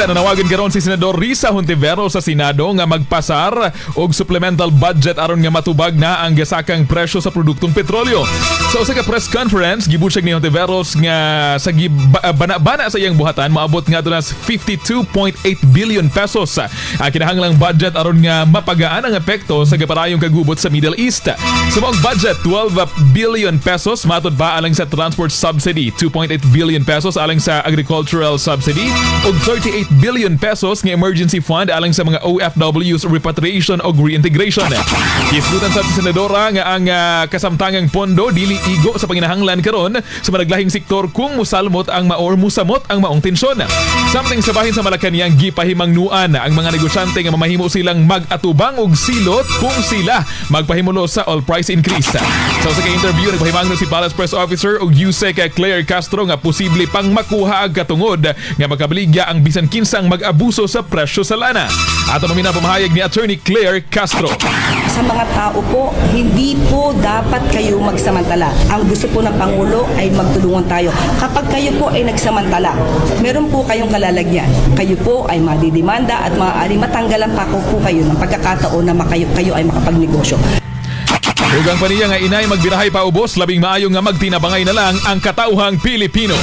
Nanawagan karon si Senador Risa Hontiveros sa Senado nga magpasar og supplemental budget aron nga matubag na ang gasakang presyo sa produktong petrolyo. Sa usa ka press conference, gibutyag ni Hontiveros nga sa bana sa iyang buhatan maabot nga dunas 52.8 billion pesos. Kinahanglang budget aron nga mapagaan ang epekto sa gaparayong kagubot sa Middle East. Sa maong budget, 12 billion pesos matod pa alang sa transport subsidy, 2.8 billion pesos alang sa agricultural subsidy ug 38 billion pesos nga emergency fund alang sa mga OFWs repatriation o reintegration. Isgutan sa senadora nga ang kasamtangang pondo dili igo sa panginahanglan karon sa managlahing sektor kung musamot ang maong tensyon. Samtang sa bahin sa Malacañang gipahimangnuan ang mga negosyante nga mamahimo silang mag-atubang og silot kung sila magpahimulo sa all price increase. Sa usa ka interview nagpahimangno si Palace Press Officer og USEC Claire Castro nga posible pang makuha ang katungod nga magkabaligya ang bisan kinsang mag-abuso sa presyo sa lana. Ato mamina pamahayag ni Attorney Claire Castro. Sa mga tao po, hindi po dapat kayo magsamantala. Ang gusto po ng Pangulo ay magtulungan tayo. Kapag kayo po ay nagsamantala, meron po kayong kalalagyan. Kayo po ay madidimanda at maaaring matanggalan pa po kayo ng pagkakataon na kayo ay makapagnegosyo. Hugang pa niya nga inay magbirahay pa ubos, labing maayo nga magtinabangay na lang ang katauhang Pilipino.